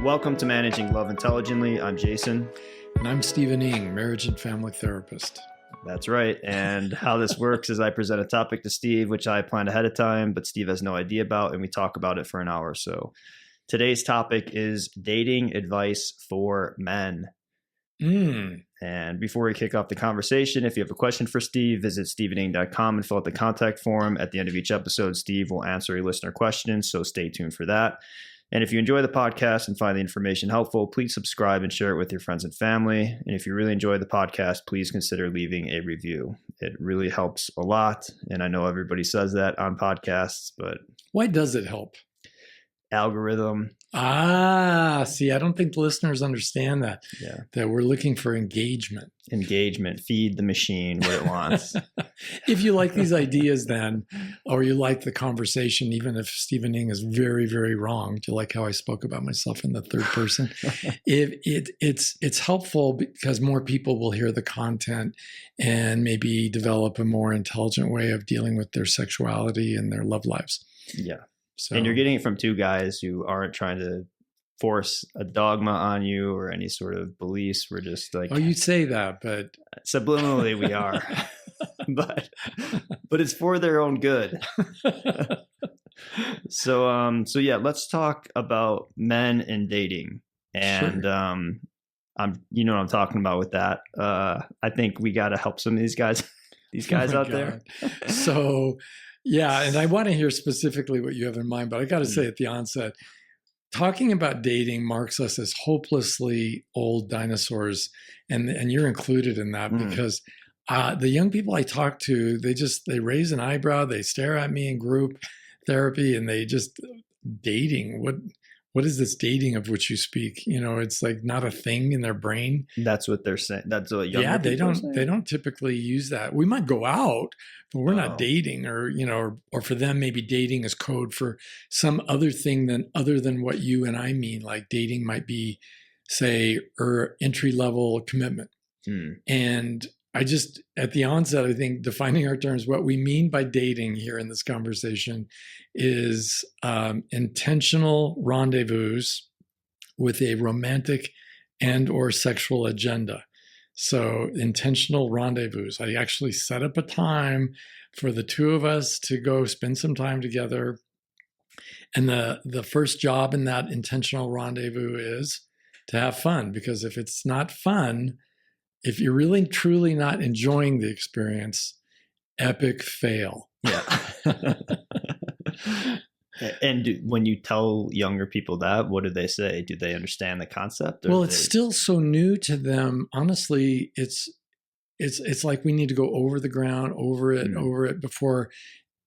Welcome to Managing Love Intelligently. I'm Jason. And I'm Stephen Ng, marriage and family therapist. That's right. And how this works is I present a topic to Steve, which I planned ahead of time, but Steve has no idea about, and we talk about it for an hour or so. Today's topic is dating advice for men. And before we kick off the conversation, if you have a question for Steve, visit stephening.com and fill out the contact form. At the end of each episode, Steve will answer a listener question, so stay tuned for that. And if you enjoy the podcast and find the information helpful, please subscribe and share it with your friends and family. And if you really enjoy the podcast, please consider leaving a review. It really helps a lot. And I know everybody says that on podcasts, but why does it help? Algorithm. See, I don't think the listeners understand that. Yeah. That we're looking for engagement. Engagement. Feed the machine what it wants. If you like these ideas then, or you like the conversation, even if Stephen Ng is very, very wrong, do you like how I spoke about myself in the third person? It's helpful because more people will hear the content and maybe develop a more intelligent way of dealing with their sexuality and their love lives. Yeah. So, and you're getting it from two guys who aren't trying to force a dogma on you or any sort of beliefs. We're just like, oh, you say that, but subliminally we are, but it's for their own good. So yeah, let's talk about men and dating. And sure. You know what I'm talking about with that. I think we got to help some of these guys out there. So. Yeah, and I want to hear specifically what you have in mind, but I got to say at the onset, talking about dating marks us as hopelessly old dinosaurs, and you're included in that because the young people I talk to, they raise an eyebrow, they stare at me in group therapy, and they just dating. What is this dating of which you speak? You know, it's like not a thing in their brain. That's what they're saying. That's what young people are saying. They don't typically use that. We might go out, but we're not dating, or for them maybe dating is code for some other thing other than what you and I mean. Like dating might be, say, entry level commitment. And I just, at the onset, I think defining our terms, what we mean by dating here in this conversation is intentional rendezvous with a romantic and or sexual agenda. So intentional rendezvous. I actually set up a time for the two of us to go spend some time together. And the first job in that intentional rendezvous is to have fun, because if it's not fun, if you're really truly not enjoying the experience, epic fail. Yeah. And when you tell younger people that, what do they say? Do they understand the concept? Well, it's still so new to them. Honestly, it's like we need to go over it before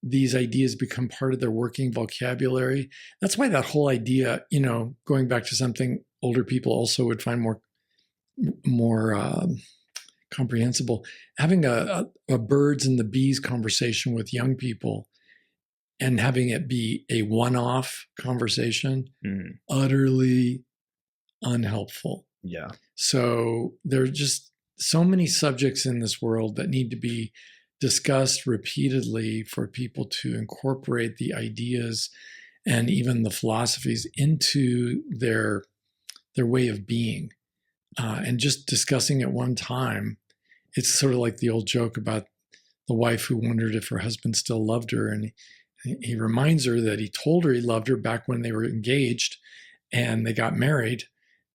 these ideas become part of their working vocabulary. That's why that whole idea, going back to something older people also would find more comprehensible, having a birds and the bees conversation with young people and having it be a one-off conversation, utterly unhelpful. Yeah. So there are just so many subjects in this world that need to be discussed repeatedly for people to incorporate the ideas and even the philosophies into their way of being. And just discussing at one time, it's sort of like the old joke about the wife who wondered if her husband still loved her. And he reminds her that he told her he loved her back when they were engaged and they got married,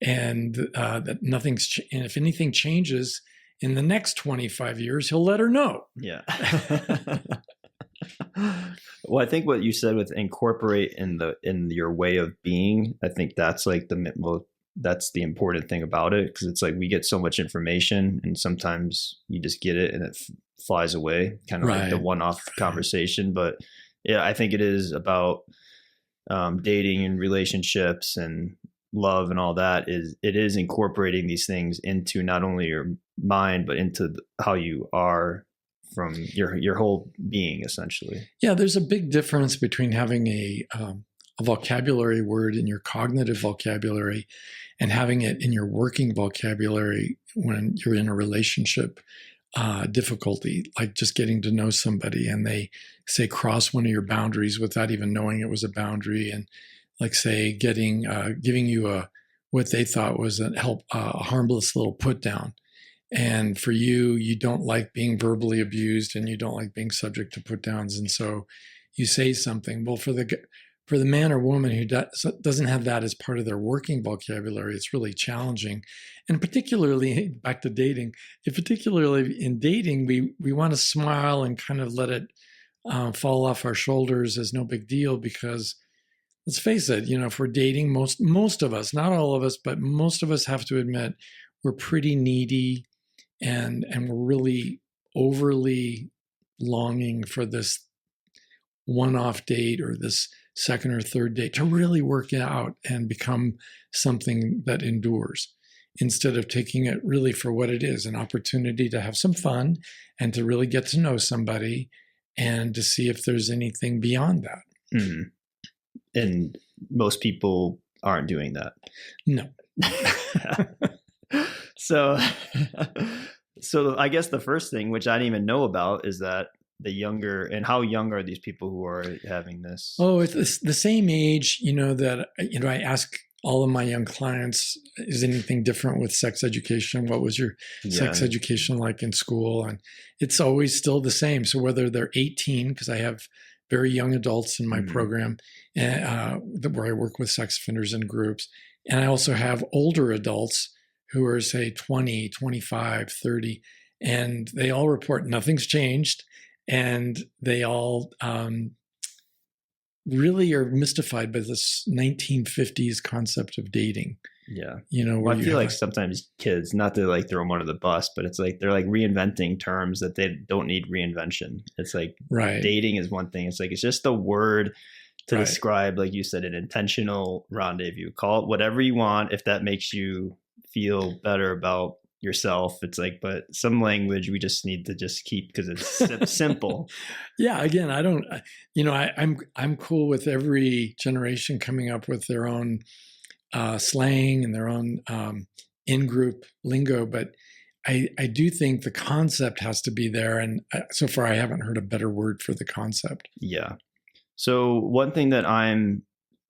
and that and if anything changes in the next 25 years, he'll let her know. Yeah. Well, I think what you said with incorporate in your way of being, I think that's like that's the important thing about it, because it's like we get so much information and sometimes you just get it and it flies away, kind of like the one-off conversation. But yeah, I think it is about dating and relationships and love and all that. It is incorporating these things into not only your mind, but into how you are from your whole being, essentially. Yeah, there's a big difference between having a vocabulary word in your cognitive vocabulary and having it in your working vocabulary when you're in a relationship difficulty, like just getting to know somebody and they say cross one of your boundaries without even knowing it was a boundary, and like say giving you what they thought was a harmless little put down. And for you, you don't like being verbally abused and you don't like being subject to put downs. And so you say something. Well, for the man or woman who doesn't have that as part of their working vocabulary, it's really challenging. And particularly back to dating, particularly in dating, we want to smile and kind of let it fall off our shoulders as no big deal, because let's face it, if we're dating, most of us, not all of us, but most of us have to admit we're pretty needy and we're really overly longing for this one-off date or this second or third date to really work out and become something that endures, instead of taking it really for what it is, an opportunity to have some fun and to really get to know somebody and to see if there's anything beyond that. Mm-hmm. And most people aren't doing that. No. So I guess the first thing, which I didn't even know about, is that how young are these people who are having this? Oh, it's the same age, that, I ask all of my young clients, is anything different with sex education? What was your sex education like in school? And it's always still the same. So whether they're 18, because I have very young adults in my program where I work with sex offenders in groups. And I also have older adults who are, say, 20, 25, 30, and they all report nothing's changed. And they all really are mystified by this 1950s concept of dating. Yeah. Well, I feel like sometimes kids, not to like throw them under the bus, but it's like they're like reinventing terms that they don't need reinvention. It's like dating is one thing. It's like it's just a word to describe, like you said, an intentional rendezvous. Call it whatever you want if that makes you feel better about yourself. It's like, but some language we just need to just keep because it's simple. Yeah. Again, I don't, I'm cool with every generation coming up with their own slang and their own in-group lingo, but I do think the concept has to be there. And so far, I haven't heard a better word for the concept. Yeah. So one thing that I'm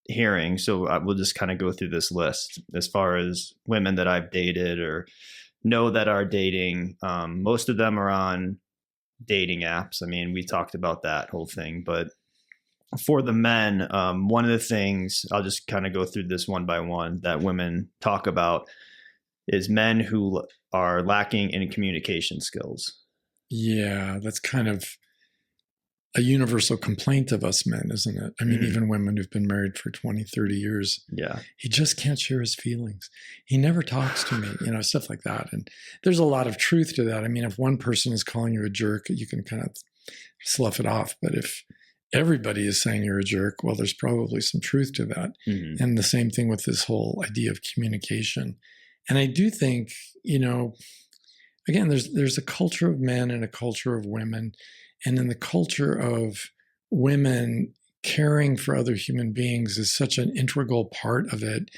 hearing, so we'll just kind of go through this list as far as women that I've dated or know that are dating. Most of them are on dating apps. I mean, we talked about that whole thing, but for the men, one of the things, I'll just kind of go through this one by one, that women talk about is men who are lacking in communication skills. Yeah, that's kind of a universal complaint of us men, isn't it? I mean, even women who've been married for 20, 30 years. Yeah. He just can't share his feelings. He never talks to me, stuff like that. And there's a lot of truth to that. I mean, if one person is calling you a jerk, you can kind of slough it off. But if everybody is saying you're a jerk, well, there's probably some truth to that. Mm-hmm. And the same thing with this whole idea of communication. And I do think, again, there's a culture of men and a culture of women. And in the culture of women, caring for other human beings is such an integral part of it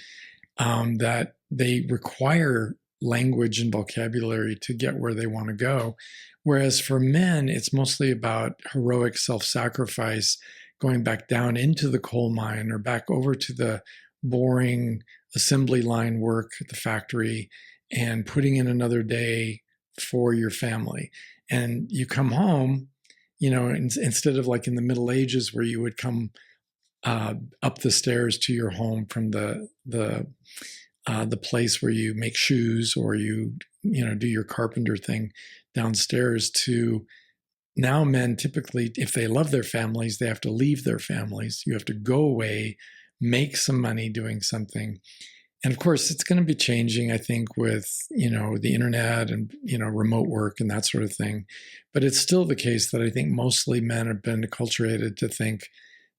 that they require language and vocabulary to get where they want to go. Whereas for men, it's mostly about heroic self-sacrifice, going back down into the coal mine or back over to the boring assembly line work at the factory and putting in another day for your family. And you come home, instead of like in the Middle Ages where you would come up the stairs to your home from the place where you make shoes or you do your carpenter thing downstairs, to now men typically, if they love their families, they have to leave their families. You have to go away, make some money doing something. And of course, it's going to be changing, I think, with, the internet and, remote work and that sort of thing. But it's still the case that I think mostly men have been acculturated to think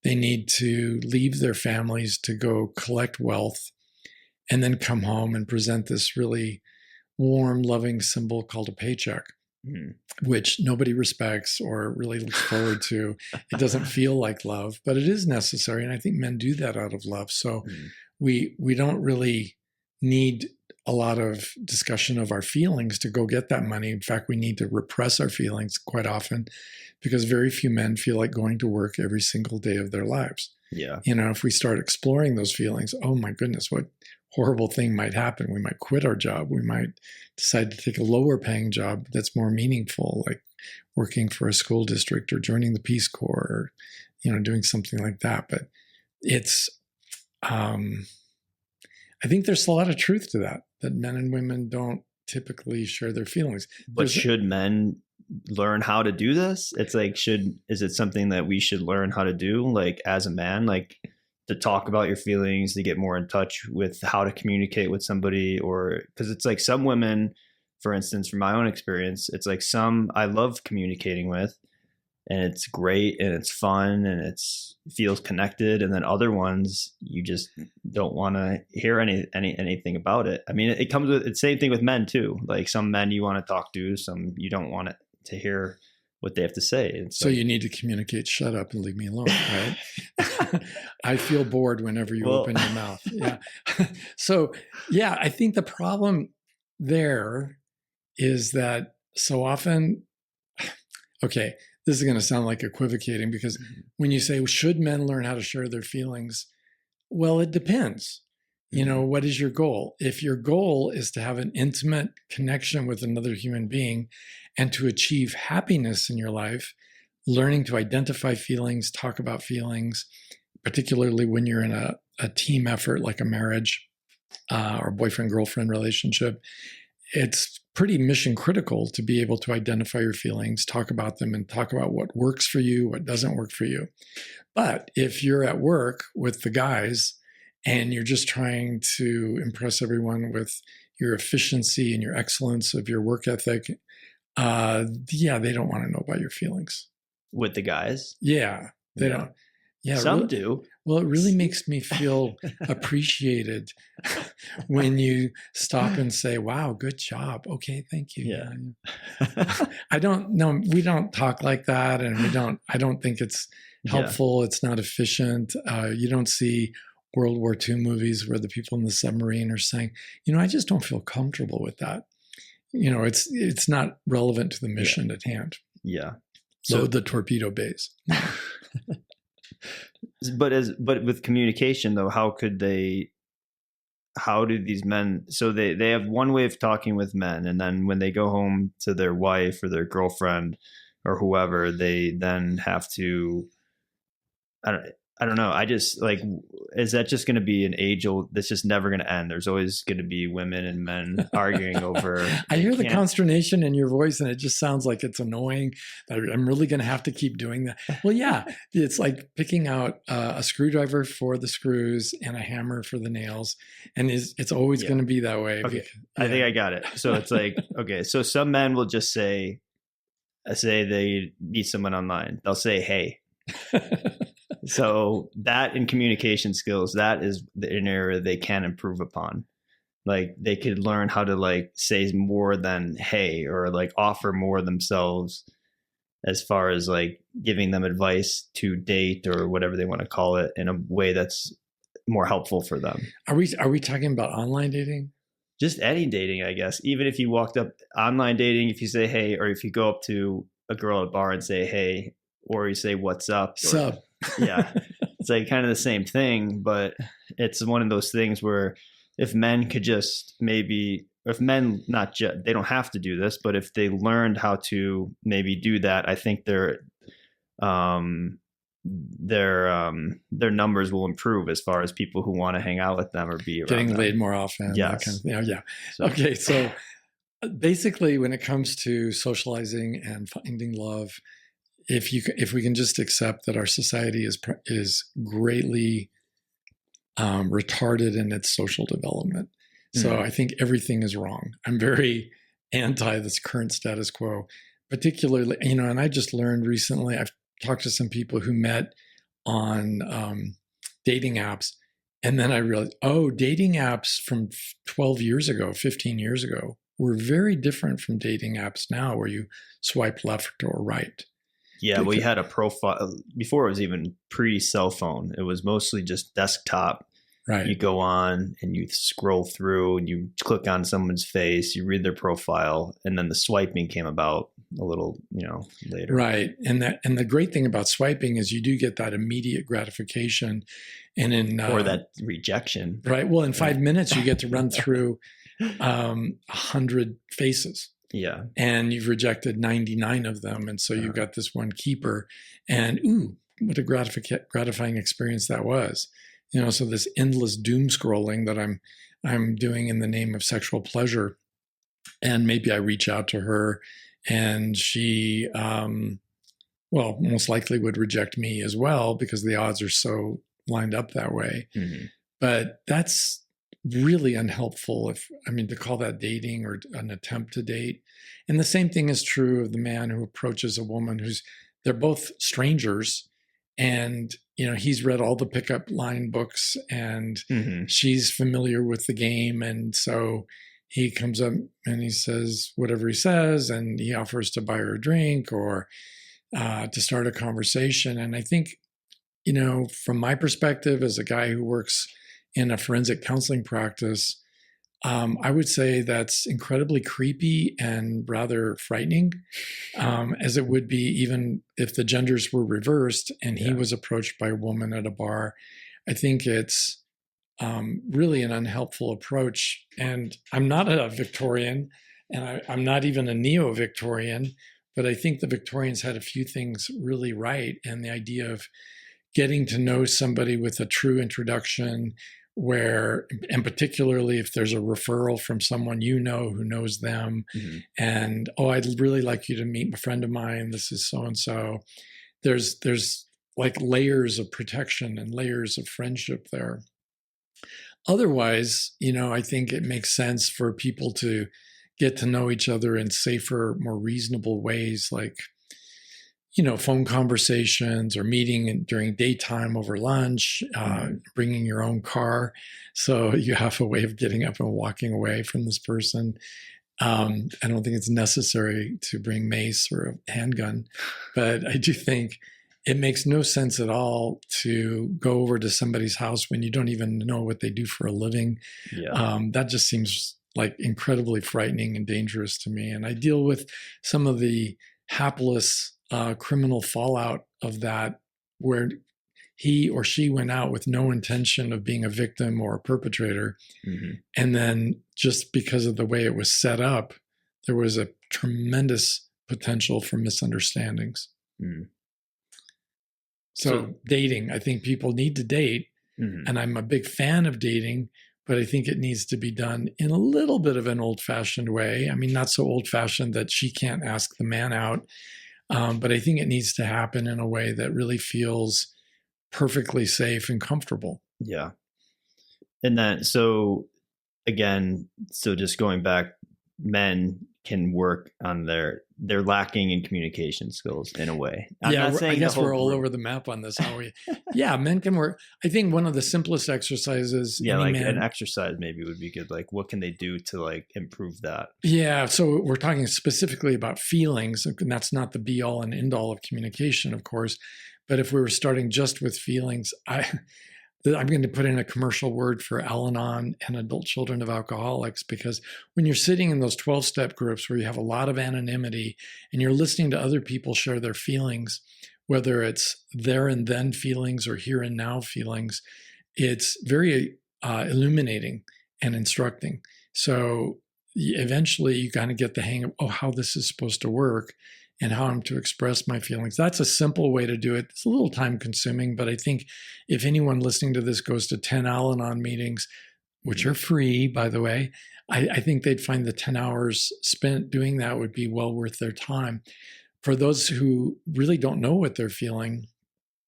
they need to leave their families to go collect wealth and then come home and present this really warm, loving symbol called a paycheck, which nobody respects or really looks forward to. It doesn't feel like love, but it is necessary. And I think men do that out of love. So we don't really need a lot of discussion of our feelings to go get that money. In fact, we need to repress our feelings quite often because very few men feel like going to work every single day of their lives. Yeah. If we start exploring those feelings, oh my goodness, what horrible thing might happen. We might quit our job. We might decide to take a lower paying job that's more meaningful, like working for a school district or joining the Peace Corps, or, doing something like that. But it's, I think there's a lot of truth to that men and women don't typically share their feelings. But should men learn how to do this? It's like, is it something that we should learn how to do, like as a man, like to talk about your feelings, to get more in touch with how to communicate with somebody? Or because it's like some women, for instance, from my own experience, it's like some I love communicating with, and it's great and it's fun and it feels connected, and then other ones you just don't want to hear anything about it. I mean, it comes with the same thing with men too. Like some men you want to talk to, some you don't want to hear what they have to say. It's so like, you need to communicate, shut up and leave me alone, right? I feel bored whenever you open your mouth. Yeah. So yeah, I think the problem there is that so often, okay, this is going to sound like equivocating, because when you say, should men learn how to share their feelings? Well, it depends. What is your goal? If your goal is to have an intimate connection with another human being and to achieve happiness in your life, learning to identify feelings, talk about feelings, particularly when you're in a team effort like a marriage or boyfriend-girlfriend relationship, it's pretty mission critical to be able to identify your feelings, talk about them, and talk about what works for you, what doesn't work for you. But if you're at work with the guys and you're just trying to impress everyone with your efficiency and your excellence of your work ethic, they don't want to know about your feelings. With the guys? Yeah, they don't. Yeah, some do. Well, it really makes me feel appreciated when you stop and say, wow, good job. Okay, thank you. Yeah. I don't know. We don't talk like that. And I don't think it's helpful. Yeah. It's not efficient. You don't see World War II movies where the people in the submarine are saying, I just don't feel comfortable with that. It's not relevant to the mission at hand. Yeah. Load the torpedo bays. But with communication though, how do these men, so they have one way of talking with men, and then when they go home to their wife or their girlfriend or whoever, they then have to, I don't know. I just like, is that just going to be an age old, that's just never going to end? There's always going to be women and men arguing over. I hear the consternation in your voice, and it just sounds like it's annoying. I'm really going to have to keep doing that. Well, yeah, it's like picking out a screwdriver for the screws and a hammer for the nails. And it's always going to be that way. Okay. I think I got it. So it's like, okay, so some men will just say they meet someone online. They'll say, hey. So that in communication skills, that is an area they can improve upon. Like they could learn how to like say more than hey, or like offer more themselves as far as like giving them advice to date or whatever they want to call it in a way that's more helpful for them. Are we talking about online dating? Just any dating, I guess. Even if you walked up online dating, if you say hey, or if you go up to a girl at a bar and say hey, or you say what's up. Sup. Yeah, it's like kind of the same thing, but it's one of those things where if men could just maybe, if men they don't have to do this, but if they learned how to maybe do that, I think their numbers will improve as far as people who want to hang out with them or be around getting them. laid more often. Yes. That kind of thing. Yeah. So. Okay. So basically when it comes to socializing and finding love, if we can just accept that our society is greatly retarded in its social development. So I think everything is wrong. I'm very anti this current status quo, particularly, and I just learned recently, I've talked to some people who met on dating apps. And then I realized, dating apps from 12 years ago, 15 years ago, were very different from dating apps now where you swipe left or right. Yeah, we had a profile before it was even pre-cell phone. It was mostly just desktop. Right. You go on and you scroll through and you click on someone's face, you read their profile, and then the swiping came about a little, later. Right. And the great thing about swiping is you do get that immediate gratification. And in or that rejection. Right. Well, in 5 minutes, you get to run through 100 faces. Yeah. And you've rejected 99 of them. And so you've got this one keeper. And ooh, what a gratifying experience that was. So this endless doom scrolling that I'm doing in the name of sexual pleasure. And maybe I reach out to her and she, most likely would reject me as well because the odds are so lined up that way. Mm-hmm. But that's really unhelpful to call that dating or an attempt to date. And the same thing is true of the man who approaches a woman they're both strangers and, he's read all the pickup line books and she's familiar with the game. And so he comes up and he says whatever he says, and he offers to buy her a drink or to start a conversation. And I think, from my perspective as a guy who works in a forensic counseling practice, I would say that's incredibly creepy and rather frightening, as it would be even if the genders were reversed and he was approached by a woman at a bar. I think it's really an unhelpful approach. And I'm not a Victorian, and I'm not even a neo-Victorian, but I think the Victorians had a few things really right. And the idea of getting to know somebody with a true introduction and particularly if there's a referral from someone who knows them, and, I'd really like you to meet a friend of mine, this is so-and-so. There's like layers of protection and layers of friendship there. Otherwise, I think it makes sense for people to get to know each other in safer, more reasonable ways, like, phone conversations or meeting during daytime over lunch, bringing your own car. So you have a way of getting up and walking away from this person. I don't think it's necessary to bring mace or a handgun, but I do think it makes no sense at all to go over to somebody's house when you don't even know what they do for a living. Yeah. That just seems like incredibly frightening and dangerous to me. And I deal with some of the hapless criminal fallout of that, where he or she went out with no intention of being a victim or a perpetrator. And then just because of the way it was set up, there was a tremendous potential for misunderstandings. So dating, I think people need to date, and I'm a big fan of dating, but I think it needs to be done in a little bit of an old-fashioned way. I mean, not so old-fashioned that she can't ask the man out, but I think it needs to happen in a way that really feels perfectly safe and comfortable. Yeah. And then, just going back, men can work on they're lacking in communication skills in a way. I guess we're all over the map on this, aren't we? Yeah, men can work. I think one of the simplest exercises. Yeah, like an exercise maybe would be good. Like, what can they do to improve that? Yeah, so we're talking specifically about feelings, and that's not the be all and end all of communication, of course. But if we were starting just with feelings, I'm going to put in a commercial word for Al-Anon and adult children of alcoholics, because when you're sitting in those 12-step groups where you have a lot of anonymity and you're listening to other people share their feelings, whether it's there and then feelings or here and now feelings, it's very illuminating and instructing. So eventually you kind of get the hang of, how this is supposed to work and how I'm to express my feelings. That's a simple way to do it. It's a little time consuming, but I think if anyone listening to this goes to 10 Al-Anon meetings, which are free, by the way, I think they'd find the 10 hours spent doing that would be well worth their time. For those who really don't know what they're feeling,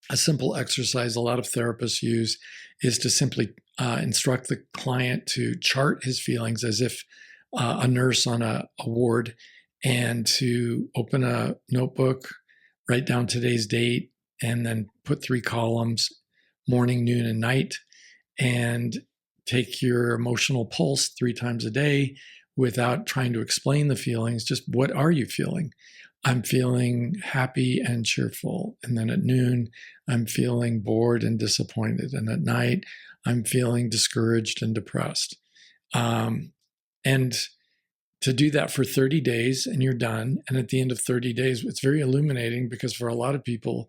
a simple exercise a lot of therapists use is to simply instruct the client to chart his feelings as if a nurse on a ward, and to open a notebook, write down today's date, and then put 3 columns, morning, noon, and night, and take your emotional pulse 3 times a day without trying to explain the feelings. Just, what are you feeling? I'm feeling happy and cheerful. And then at noon, I'm feeling bored and disappointed. And at night, I'm feeling discouraged and depressed. And to do that for 30 days and you're done. And at the end of 30 days, it's very illuminating because for a lot of people,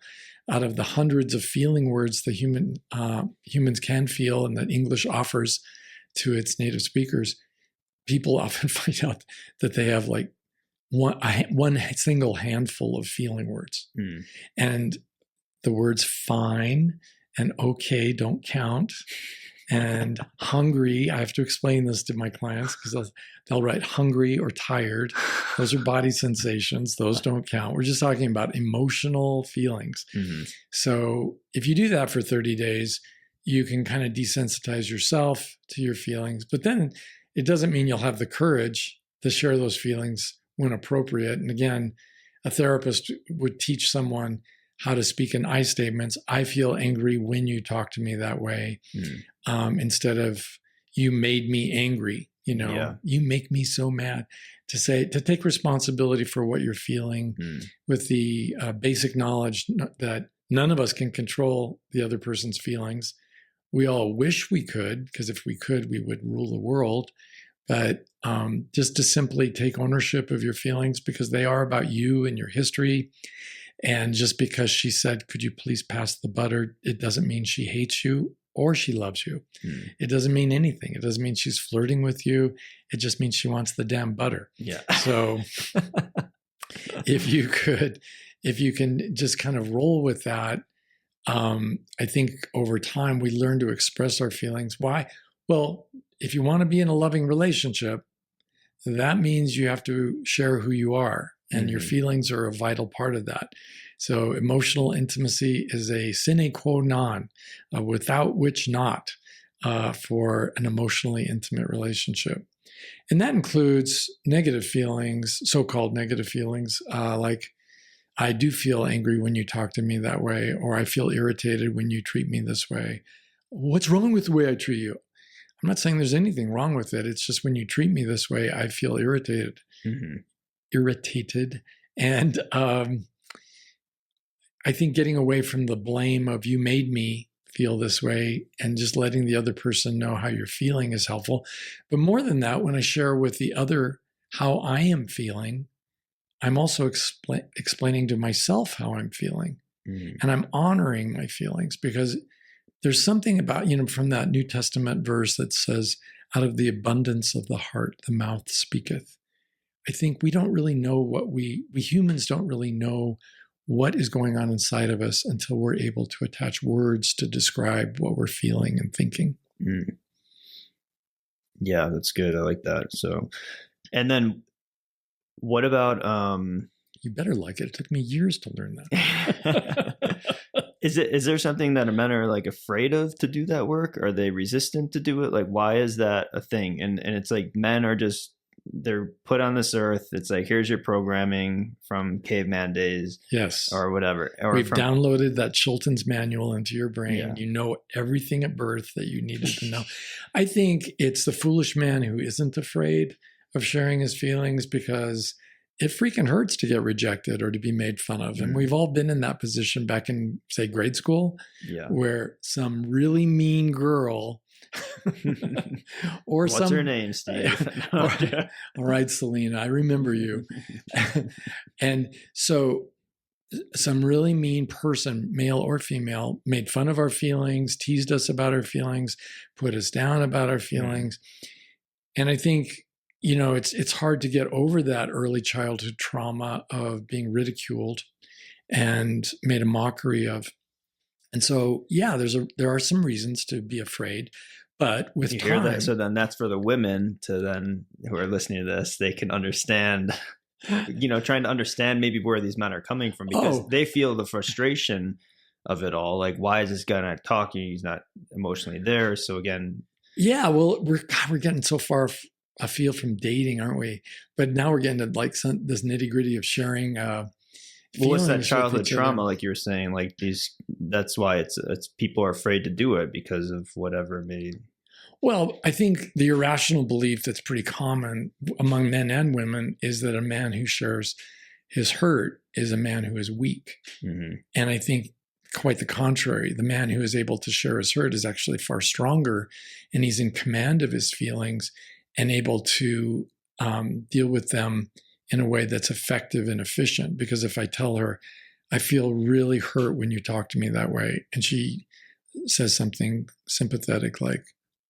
out of the hundreds of feeling words the humans can feel and that English offers to its native speakers, people often find out that they have like one single handful of feeling words. And the words fine and okay don't count. And hungry, I have to explain this to my clients because they'll write hungry or tired. Those are body sensations. Those don't count. We're just talking about emotional feelings. So if you do that for 30 days, you can kind of desensitize yourself to your feelings. But then it doesn't mean you'll have the courage to share those feelings when appropriate. And again, a therapist would teach someone how to speak in I statements. I feel angry when you talk to me that way, instead of you made me angry. You make me so mad. To take responsibility for what you're feeling with the basic knowledge that none of us can control the other person's feelings. We all wish we could, because if we could, we would rule the world. But just to simply take ownership of your feelings because they are about you and your history. And just because she said, could you please pass the butter, it doesn't mean she hates you or she loves you. It doesn't mean anything. It doesn't mean she's flirting with you. It just means she wants the damn butter. Yeah. So if you can just kind of roll with that, I think over time we learn to express our feelings. Why? Well, if you want to be in a loving relationship, that means you have to share who you are. And your feelings are a vital part of that. So emotional intimacy is a sine qua non, without which not, for an emotionally intimate relationship. And that includes negative feelings, so-called negative feelings, like I do feel angry when you talk to me that way, or I feel irritated when you treat me this way. What's wrong with the way I treat you? I'm not saying there's anything wrong with it. It's just when you treat me this way, I feel irritated. And I think getting away from the blame of you made me feel this way and just letting the other person know how you're feeling is helpful. But more than that, when I share with the other how I am feeling, I'm also explaining to myself how I'm feeling. And I'm honoring my feelings because there's something about, from that New Testament verse that says, out of the abundance of the heart, the mouth speaketh. I think we don't really know we humans don't really know what is going on inside of us until we're able to attach words to describe what we're feeling and thinking. Yeah, that's good. I like that. So, and then what about, you better like it. It took me years to learn that. Is there something that men are like afraid of to do that work? Are they resistant to do it? Like, why is that a thing? And it's like men are just, they're put on this earth. It's like, here's your programming from caveman days. Yes. Or whatever. Or we've downloaded that Chilton's manual into your brain. Yeah. You know everything at birth that you needed to know. I think it's the foolish man who isn't afraid of sharing his feelings because it freaking hurts to get rejected or to be made fun of. And we've all been in that position back in, say, grade school, where some really mean girl or what's her name, Steve? All right, Selena, I remember you. And so some really mean person, male or female, made fun of our feelings, teased us about our feelings, put us down about our feelings. And I think, it's hard to get over that early childhood trauma of being ridiculed and made a mockery of. And so, there are some reasons to be afraid. But with time, hear that? So then that's for the women to then who are listening to this, they can understand, trying to understand maybe where these men are coming from because they feel the frustration of it all. Like, why is this guy not talking? He's not emotionally there. So again, well, we're getting so far afield from dating, aren't we? But now we're getting to like this nitty gritty of sharing. What's that childhood trauma, like you were saying? Like that's why it's people are afraid to do it because of whatever made. Well, I think the irrational belief that's pretty common among men and women is that a man who shares his hurt is a man who is weak. And I think quite the contrary. The man who is able to share his hurt is actually far stronger, and he's in command of his feelings and able to deal with them in a way that's effective and efficient. Because if I tell her, I feel really hurt when you talk to me that way, and she says something sympathetic like,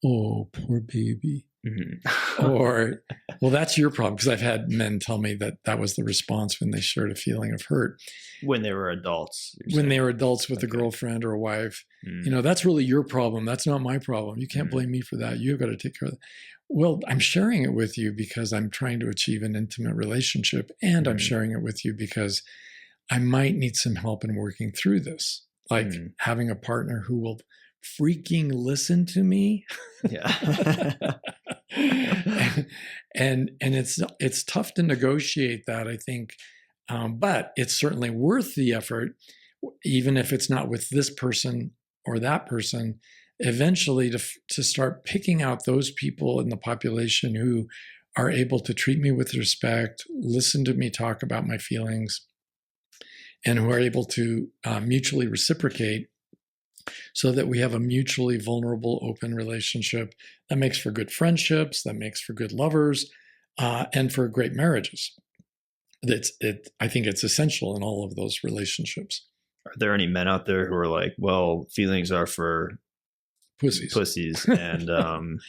oh, poor baby. Mm-hmm. Or, well, that's your problem. Because I've had men tell me that was the response when they shared a feeling of hurt. When they were adults. When they were adults with a girlfriend or a wife. Mm. That's really your problem. That's not my problem. You can't blame me for that. You've got to take care of that. Well, I'm sharing it with you because I'm trying to achieve an intimate relationship. And I'm sharing it with you because I might need some help in working through this. Like having a partner who will freaking listen to me. Yeah. and it's tough to negotiate that, I think. But it's certainly worth the effort, even if it's not with this person or that person, eventually to start picking out those people in the population who are able to treat me with respect, listen to me talk about my feelings, and who are able to mutually reciprocate so that we have a mutually vulnerable, open relationship that makes for good friendships, that makes for good lovers, and for great marriages. I think it's essential in all of those relationships. Are there any men out there who are like, well, feelings are for pussies and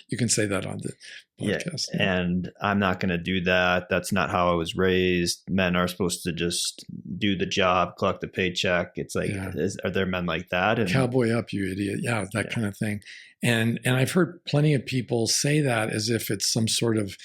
you can say that on the podcast. Yeah, and I'm not going to do that. That's not how I was raised. Men are supposed to just do the job, collect the paycheck. It's like, are there men like that? And cowboy up, you idiot. Yeah, that kind of thing. And I've heard plenty of people say that as if it's some sort of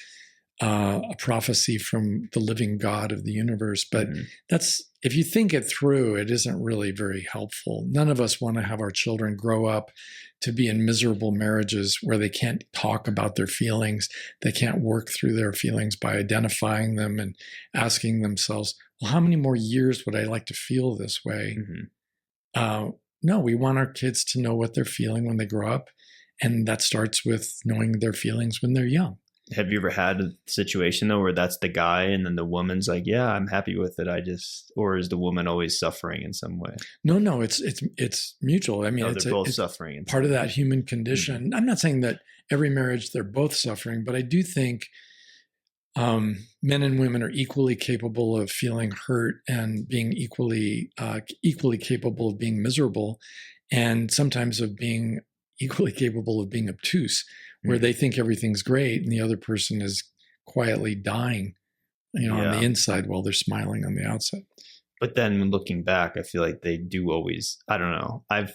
a prophecy from the living God of the universe. But that's, if you think it through, it isn't really very helpful. None of us want to have our children grow up to be in miserable marriages where they can't talk about their feelings. They can't work through their feelings by identifying them and asking themselves, well, how many more years would I like to feel this way? No, we want our kids to know what they're feeling when they grow up. And that starts with knowing their feelings when they're young. Have you ever had a situation though where that's the guy and then the woman's like, yeah, I'm happy with it. Or is the woman always suffering in some way? No, it's mutual. I mean, they're both suffering. It's part of that human condition. I'm not saying that every marriage they're both suffering, but I do think men and women are equally capable of feeling hurt and being equally capable of being miserable, and sometimes of being equally capable of being obtuse, where they think everything's great and the other person is quietly dying, on the inside while they're smiling on the outside. But then when looking back, I feel like they do always, I don't know. I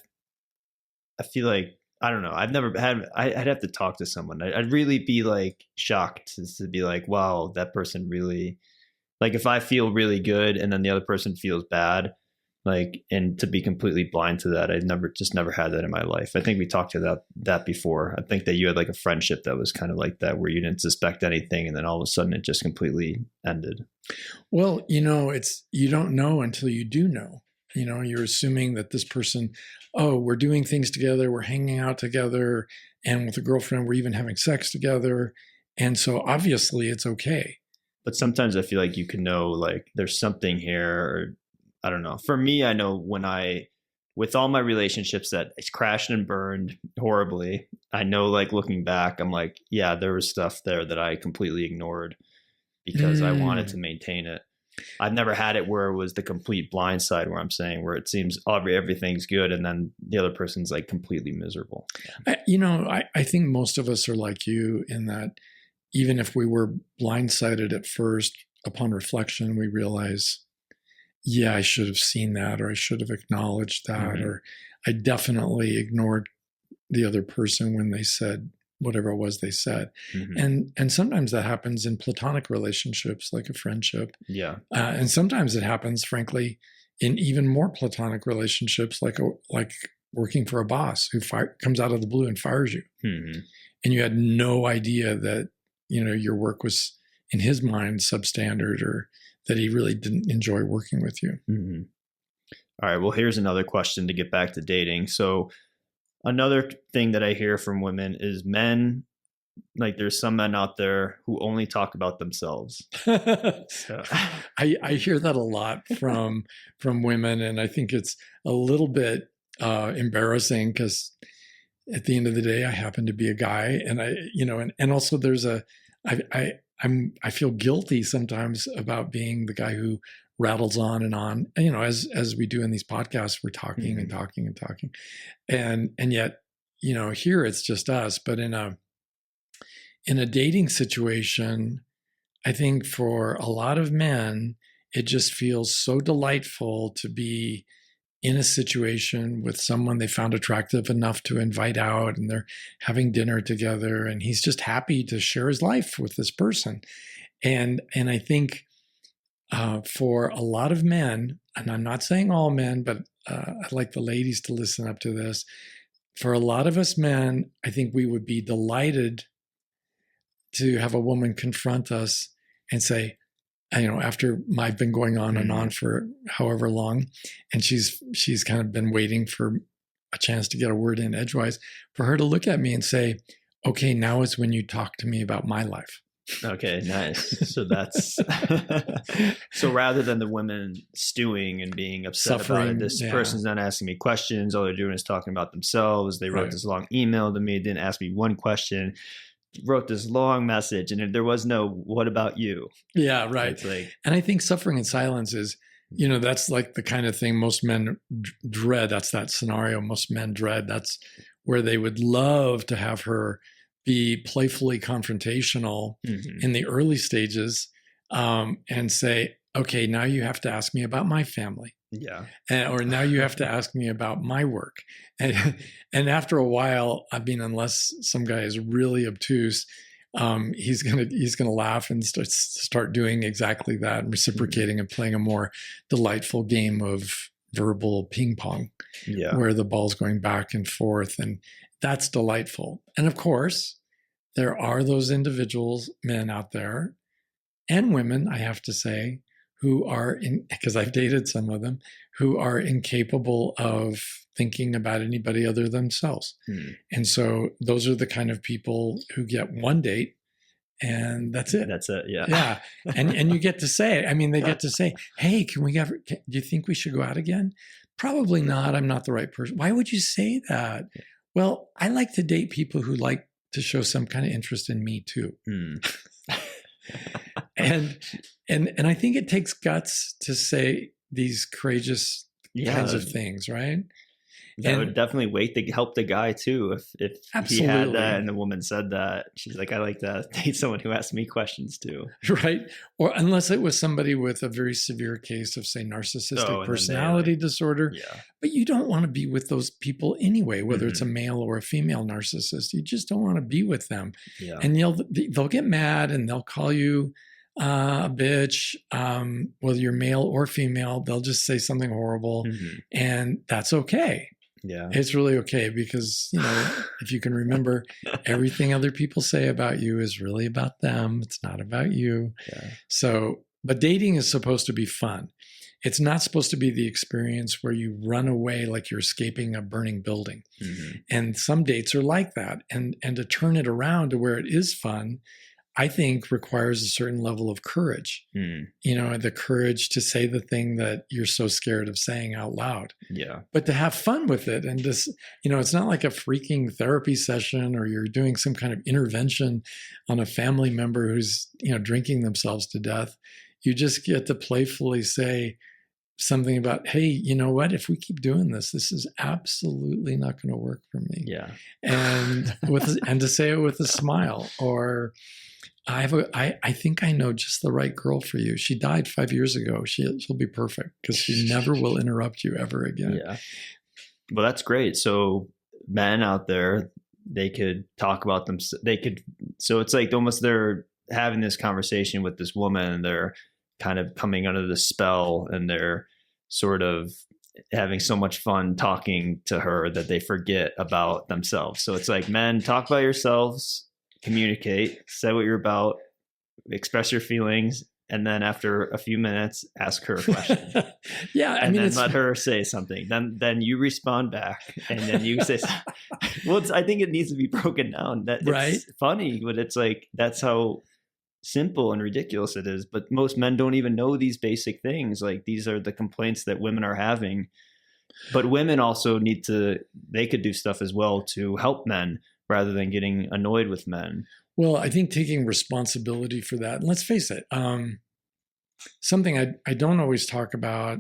feel like, I don't know. I've never had, I'd have to talk to someone. I'd really be like shocked to be like, wow, that person really, like if I feel really good and then the other person feels bad, like, and to be completely blind to that, I've never had that in my life. I think we talked to that before. I think that you had like a friendship that was kind of like that, where you didn't suspect anything, and then all of a sudden it just completely ended. Well, it's, you don't know until you do know. You're assuming that this person, oh, we're doing things together, we're hanging out together, and with a girlfriend, we're even having sex together, and so obviously it's okay. But sometimes I feel like you can know, like there's something here, or I don't know. For me, I know with all my relationships that it's crashed and burned horribly, I know, like looking back, I'm like, yeah, there was stuff there that I completely ignored because I wanted to maintain it. I've never had it where it was the complete blind side, where I'm saying, where it seems everything's good and then the other person's like completely miserable. I think most of us are like you in that even if we were blindsided at first, upon reflection, we realize, yeah, I should have seen that, or I should have acknowledged that, or I definitely ignored the other person when they said whatever it was they said. And sometimes that happens in platonic relationships, like a friendship. Yeah. And sometimes it happens, frankly, in even more platonic relationships, like working for a boss who comes out of the blue and fires you. And you had no idea that, your work was, in his mind, substandard, or that he really didn't enjoy working with you. All right. Well, here's another question to get back to dating. So another thing that I hear from women is men, like there's some men out there who only talk about themselves. So. I hear that a lot from women, and I think it's a little bit embarrassing because at the end of the day, I happen to be a guy, and and also there's I I feel guilty sometimes about being the guy who rattles on and on. And, as we do in these podcasts, we're talking and talking and talking. And yet, here it's just us. But in a dating situation, I think for a lot of men, it just feels so delightful to be in a situation with someone they found attractive enough to invite out, and they're having dinner together, and he's just happy to share his life with this person. And I think for a lot of men, and I'm not saying all men, but I'd like the ladies to listen up to this. For a lot of us men, I think we would be delighted to have a woman confront us and say, after I've been going on and on for however long, and she's kind of been waiting for a chance to get a word in edgewise, for her to look at me and say, okay, now is when you talk to me about my life. Okay, nice. So that's so rather than the women stewing and being upset about it, this person's not asking me questions. All they're doing is talking about themselves. They wrote this long email to me, didn't ask me one question, wrote this long message, and there was no "what about you?" Yeah, right. And I think suffering in silence is, that's like the kind of thing most men dread. That's that scenario most men dread. That's where they would love to have her be playfully confrontational in the early stages, and say, okay, now you have to ask me about my family. Yeah. Or now you have to ask me about my work. And after a while, unless some guy is really obtuse, he's gonna laugh and start doing exactly that, and reciprocating and playing a more delightful game of verbal ping pong, where the ball's going back and forth, and that's delightful. And of course, there are those individuals, men out there, and women, I have to say, who are because I've dated some of them, who are incapable of thinking about anybody other than themselves. And so those are the kind of people who get one date and that's it. That's it. Yeah. Yeah. And you get to say, they get to say, hey, do you think we should go out again? Probably not. I'm not the right person. Why would you say that? Well, I like to date people who like to show some kind of interest in me too. And I think it takes guts to say these courageous kinds of things, right? That would definitely help the guy too. If he had that and the woman said that, she's like, I like to date someone who asks me questions too. Right. Or unless it was somebody with a very severe case of, say, narcissistic personality disorder. Yeah. But you don't want to be with those people anyway, whether it's a male or a female narcissist. You just don't want to be with them. Yeah. And they'll get mad and they'll call you a bitch, whether you're male or female. They'll just say something horrible, and that's okay. Yeah, it's really okay, because if you can remember, everything other people say about you is really about them. It's not about you. Yeah. So, but dating is supposed to be fun. It's not supposed to be the experience where you run away like you're escaping a burning building. And some dates are like that. And to turn it around to where it is fun, I think requires a certain level of courage, the courage to say the thing that you're so scared of saying out loud. Yeah. But to have fun with it, and just, it's not like a freaking therapy session, or you're doing some kind of intervention on a family member who's, drinking themselves to death. You just get to playfully say something about, hey, you know what? If we keep doing this is absolutely not going to work for me. Yeah. And to say it with a smile, or I think I know just the right girl for you. She died 5 years ago. She'll be perfect, because she never will interrupt you ever again. Yeah. Well, that's great. So men out there, they could talk about them. So it's like almost they're having this conversation with this woman, and they're kind of coming under the spell, and they're sort of having so much fun talking to her that they forget about themselves. So it's like, men, talk about yourselves, communicate, say what you're about, express your feelings, and then after a few minutes, ask her a question. Yeah, and then let her say something. Then you respond back, and then you say, "Well, I think it needs to be broken down." It's funny, but it's like that's how simple and ridiculous it is. But most men don't even know these basic things. Like, these are the complaints that women are having. But women also they could do stuff as well to help men. rather than getting annoyed with men? Well, I think taking responsibility for that. And let's face it, something I don't always talk about.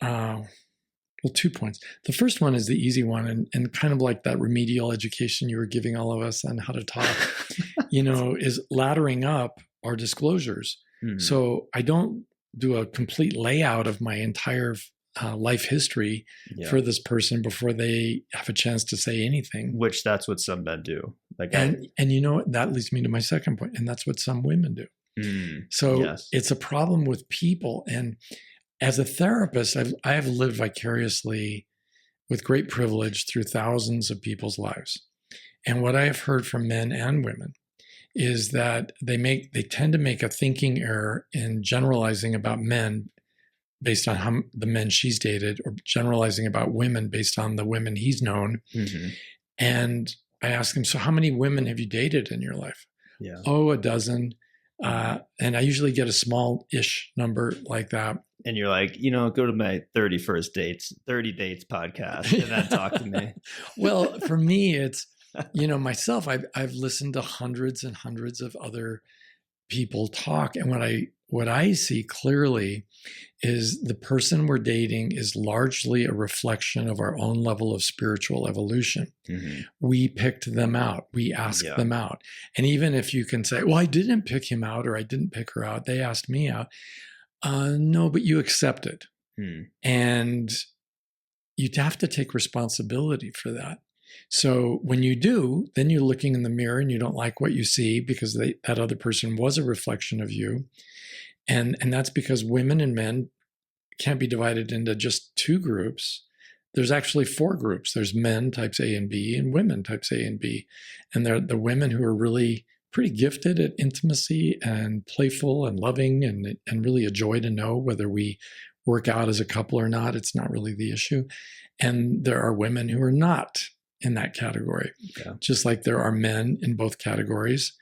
Well, 2 points. The first one is the easy one, and kind of like that remedial education you were giving all of us on how to talk, is laddering up our disclosures. Mm-hmm. So I don't do a complete layout of my entire life history for this person before they have a chance to say anything. Which that's what some men do. And you know what? That leads me to my second point, and that's what some women do. So it's a problem with people. And as a therapist, I have lived vicariously with great privilege through thousands of people's lives. And what I have heard from men and women is that they tend to make a thinking error in generalizing about men based on the men she's dated, or generalizing about women based on the women he's known. Mm-hmm. And I ask them, so how many women have you dated in your life? Yeah. Oh, a dozen. And I usually get a small-ish number like that. And you're like, go to my 30 dates podcast and then talk to me. Well, for me, it's, myself, I've listened to hundreds and hundreds of other people talk. And what I see clearly is the person we're dating is largely a reflection of our own level of spiritual evolution. Mm-hmm. We picked them out. We asked them out. And even if you can say, well, I didn't pick him out, or I didn't pick her out, they asked me out. No, but you accepted. And you have to take responsibility for that. So when you do, then you're looking in the mirror and you don't like what you see because that other person was a reflection of you. And that's because women and men can't be divided into just two groups. There's actually 4 groups. There's men types A and B and women types A and B. And they're the women who are really pretty gifted at intimacy and playful and loving and really a joy to know whether we work out as a couple or not. It's not really the issue. And there are women who are not in that category, just like there are men in both categories.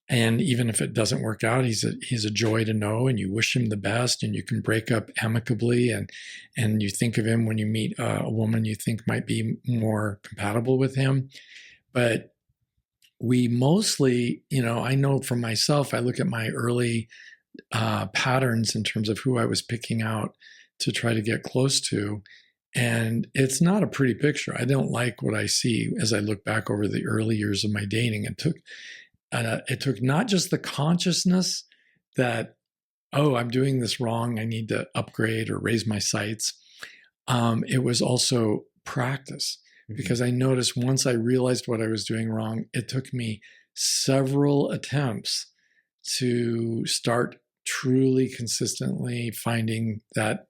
And even if it doesn't work out, he's a joy to know, and you wish him the best, and you can break up amicably, and you think of him when you meet a woman you think might be more compatible with him. But we mostly, I know for myself, I look at my early patterns in terms of who I was picking out to try to get close to, and it's not a pretty picture. I don't like what I see as I look back over the early years of my dating. It took not just the consciousness that, oh, I'm doing this wrong, I need to upgrade or raise my sights. It was also practice, because I noticed once I realized what I was doing wrong, it took me several attempts to start truly consistently finding that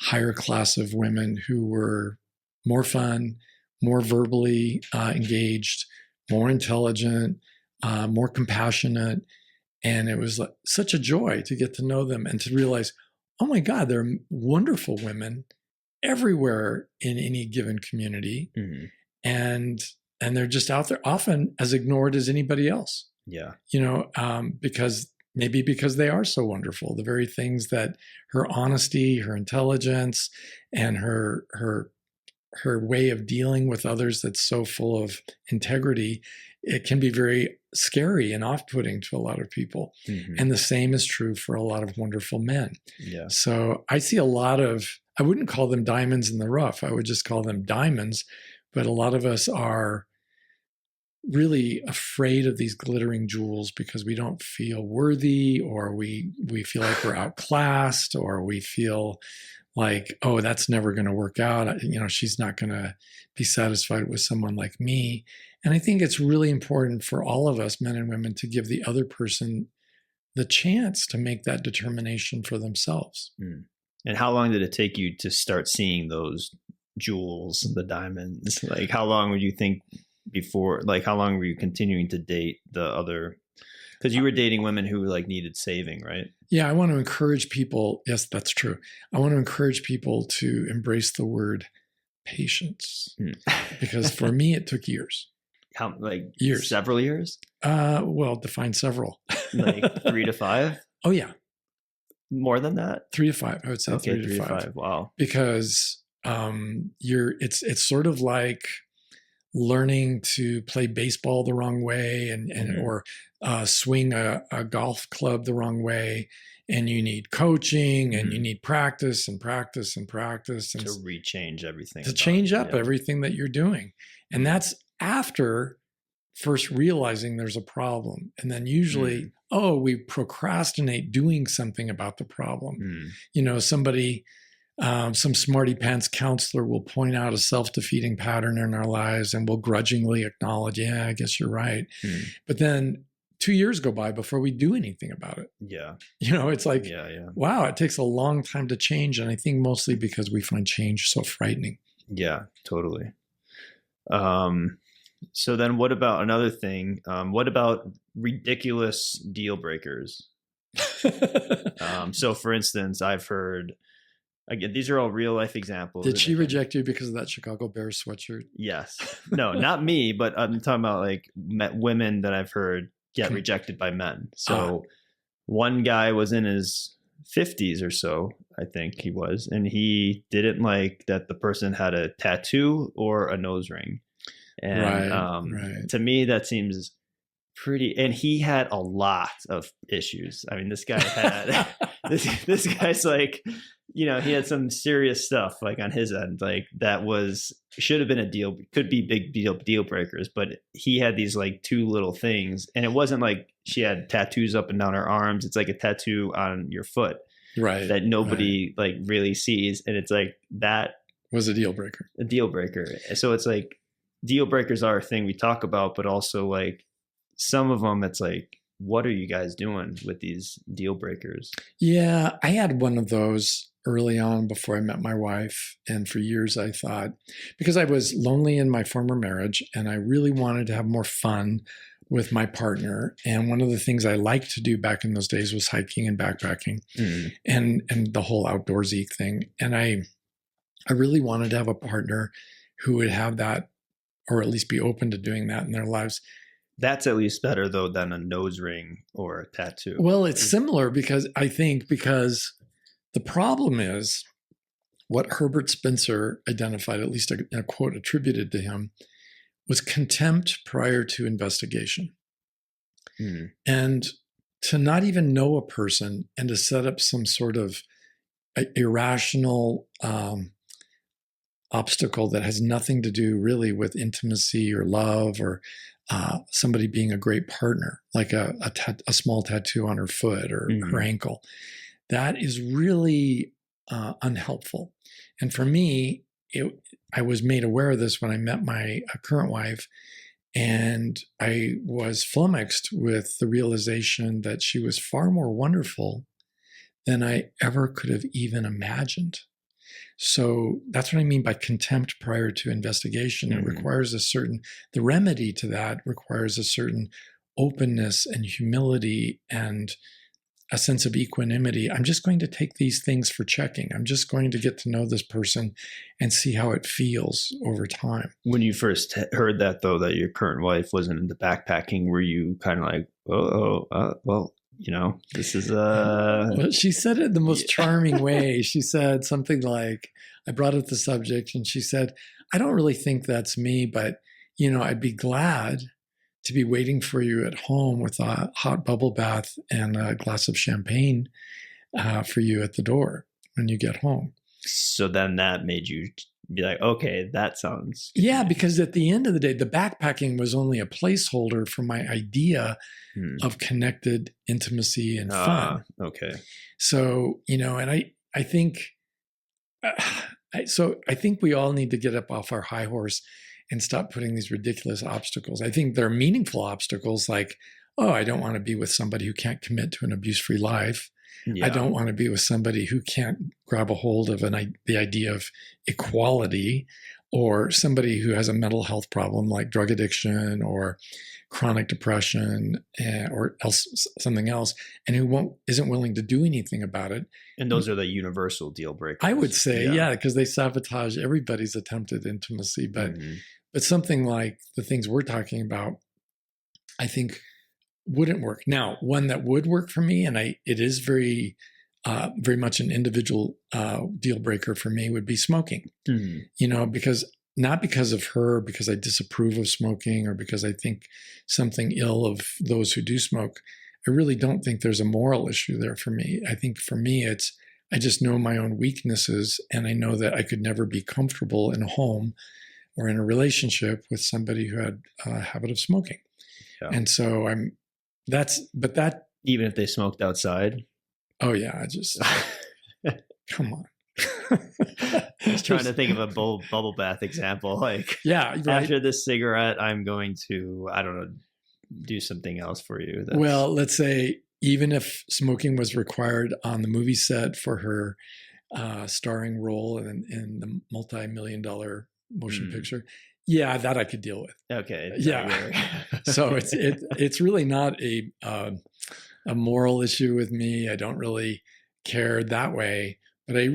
higher class of women who were more fun, more verbally engaged, more intelligent, more compassionate. And it was such a joy to get to know them and to realize, oh my God, there are wonderful women everywhere in any given community. Mm-hmm. And they're just out there, often as ignored as anybody else. Yeah. Because they are so wonderful. The very things that her honesty, her intelligence, and her way of dealing with others that's so full of integrity, it can be very scary and off-putting to a lot of people. Mm-hmm. And the same is true for a lot of wonderful men. Yeah. So I see a lot of, I wouldn't call them diamonds in the rough. I would just call them diamonds. But a lot of us are really afraid of these glittering jewels because we don't feel worthy, or we feel like we're outclassed, or we feel like, oh, that's never going to work out. She's not going to be satisfied with someone like me. And I think it's really important for all of us, men and women, to give the other person the chance to make that determination for themselves. Mm. And how long did it take you to start seeing those jewels, the diamonds? Like, how long would you think before, like, how long were you continuing to date the other? Because you were dating women who needed saving, right? Yeah, I want to encourage people. Yes, that's true. I want to encourage people to embrace the word patience, because for me, it took years. How, years? Several years? Well, define several. 3 to 5? Oh, yeah. More than that? 3 to 5. I would say okay, 3 to 5. Wow. Because it's sort of like learning to play baseball the wrong way or swing a golf club the wrong way. And you need coaching and you need practice and practice and practice. And to rechange everything. To change up everything that you're doing. And that's after first realizing there's a problem. And then usually, we procrastinate doing something about the problem. You know, somebody, some smarty pants counselor will point out a self-defeating pattern in our lives and we'll grudgingly acknowledge, I guess you're right. But then 2 years go by before we do anything about it. Yeah. You know, it's like, wow, it takes a long time to change. And I think mostly because we find change so frightening. Yeah, totally. So then what about another thing? What about ridiculous deal breakers? So for instance, I've heard, again, these are all real life examples. Did she reject you because of that Chicago Bears sweatshirt? Yes. No, not me, but I'm talking about like women that I've heard get rejected by men. So one guy was in his 50s or so, I think he was, and he didn't like that the person had a tattoo or a nose ring. And to me, that seems pretty, and he had a lot of issues. I mean, this guy had, this guy's like, you know, he had some serious stuff like on his end, like that should have been a deal, could be big deal breakers, but he had these like two little things, and it wasn't like she had tattoos up and down her arms. It's like a tattoo on your foot, that nobody like really sees. And it's like, that was a deal breaker. So it's like, deal breakers are a thing we talk about, but also like some of them, it's like, what are you guys doing with these deal breakers? Yeah, I had one of those early on before I met my wife. And for years I thought, because I was lonely in my former marriage and I really wanted to have more fun with my partner. And one of the things I liked to do back in those days was hiking and backpacking and the whole outdoorsy thing. And I really wanted to have a partner who would have that, or at least be open to doing that in their lives. That's at least better though than a nose ring or a tattoo. Well, it's similar because the problem is what Herbert Spencer identified, at least in a quote attributed to him, was contempt prior to investigation. And to not even know a person and to set up some sort of irrational obstacle that has nothing to do really with intimacy or love or somebody being a great partner, like a small tattoo on her foot or her ankle. That is really unhelpful. And for me, I was made aware of this when I met my current wife, and I was flummoxed with the realization that she was far more wonderful than I ever could have even imagined. So that's what I mean by contempt prior to investigation. It requires the remedy to that requires a certain openness and humility and a sense of equanimity. I'm just going to take these things for checking. I'm just going to get to know this person and see how it feels over time. When you first heard that, though, that your current wife wasn't into backpacking, were you kind of like, well, you know, this is Well, she said it in the most charming way. She said something like, I brought up the subject and she said, I don't really think that's me, but, you know, I'd be glad to be waiting for you at home with a hot bubble bath and a glass of champagne for you at the door when you get home. So then that made you be like, okay, that sounds good. Yeah, because at the end of the day, the backpacking was only a placeholder for my idea of connected intimacy and fun. Okay. So, you know, and I think, I think we all need to get up off our high horse and stop putting these ridiculous obstacles. I think there are meaningful obstacles like, oh, I don't want to be with somebody who can't commit to an abuse-free life. Yeah. I don't want to be with somebody who can't grab a hold of the idea of equality, or somebody who has a mental health problem like drug addiction or chronic depression or something else, and who isn't willing to do anything about it. And those are the universal deal breakers. I would say, yeah, because they sabotage everybody's attempted intimacy. But something like the things we're talking about, I think wouldn't work. Now, one that would work for me, and it is very much an individual deal breaker for me, would be smoking. You know, because not because of her, because I disapprove of smoking or because I think something ill of those who do smoke. I really don't think there's a moral issue there for me. I think for me, I just know my own weaknesses, and I know that I could never be comfortable in a home or in a relationship with somebody who had a habit of smoking. Yeah. And so even if they smoked outside. Oh yeah. Come on. I was trying to think of a bubble bath example. Like, yeah, right. After this cigarette, I'm going to, I don't know, do something else for you. Well, let's say even if smoking was required on the movie set for her starring role in the multi-million-dollar motion picture, yeah, that I could deal with. Okay. Yeah. So it's really not a moral issue with me. I don't really care that way. But I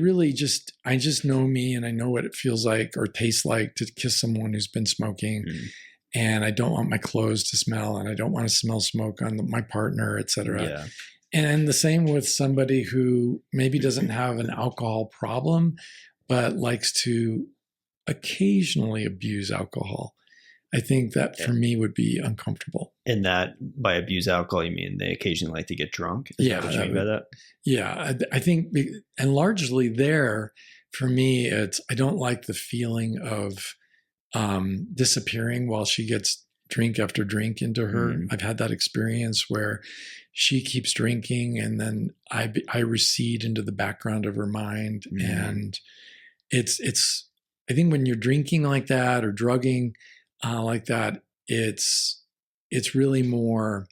just know me, and I know what it feels like or tastes like to kiss someone who's been smoking. And I don't want my clothes to smell, and I don't want to smell smoke on my partner, et cetera. Yeah. And the same with somebody who maybe doesn't have an alcohol problem, but likes to occasionally abuse alcohol. I think that for me would be uncomfortable. And that by abuse alcohol, you mean they occasionally like to get drunk? Is that what you mean by that? Yeah, I think, and largely there, for me, I don't like the feeling of disappearing while she gets drink after drink into her. I've had that experience where she keeps drinking, and then I recede into the background of her mind, and it's. I think when you're drinking like that or drugging like that, it's really more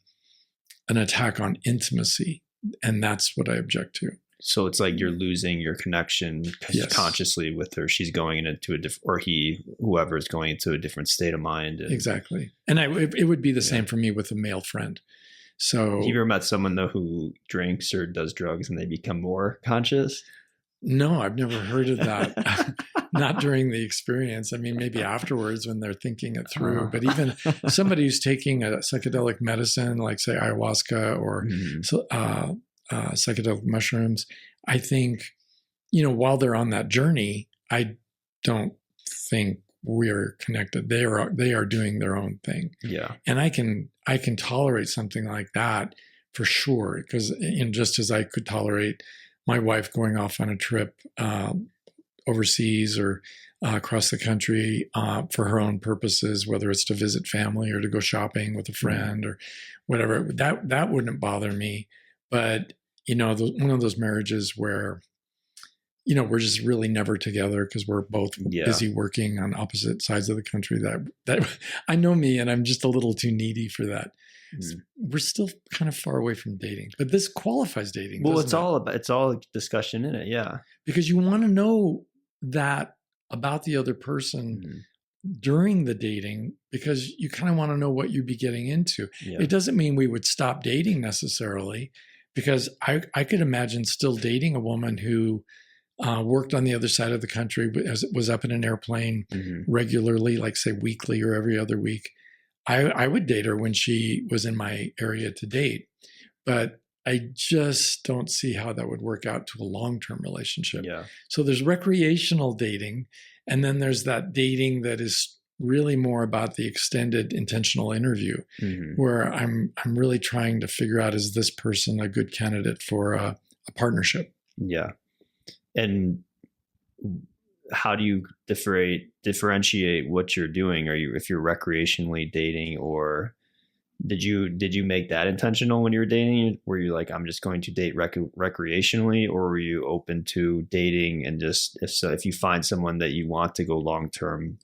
an attack on intimacy, and that's what I object to. So it's like you're losing your connection consciously with her. She's going into a different, or whoever is going into a different state of mind. Exactly. And it would be the same for me with a male friend. So have you ever met someone though who drinks or does drugs and they become more conscious? No, I've never heard of that. Not during the experience. I mean, maybe afterwards when they're thinking it through. But even somebody who's taking a psychedelic medicine, like say ayahuasca or psychedelic mushrooms, I think, while they're on that journey, I don't think we're connected. They are doing their own thing. Yeah. And I can tolerate something like that for sure, because just as I could tolerate my wife going off on a trip overseas or across the country for her own purposes, whether it's to visit family or to go shopping with a friend or whatever, that wouldn't bother me. But one of those marriages where we're just really never together because we're both busy working on opposite sides of the country. That I know me, and I'm just a little too needy for that. We're still kind of far away from dating, but this qualifies dating. Well, it's all discussion in it. Yeah. Because you want to know that about the other person during the dating, because you kind of want to know what you'd be getting into. Yeah. It doesn't mean we would stop dating necessarily, because I could imagine still dating a woman who worked on the other side of the country, was up in an airplane regularly, like say weekly or every other week. I would date her when she was in my area to date, but I just don't see how that would work out to a long-term relationship. Yeah. So there's recreational dating, and then there's that dating that is really more about the extended intentional interview, where I'm really trying to figure out, is this person a good candidate for a partnership? Yeah. And how do you differentiate what you're doing? If you're recreationally dating, or did you make that intentional when you were dating? Were you like, I'm just going to date recreationally, or were you open to dating and just, if you find someone that you want to go long-term?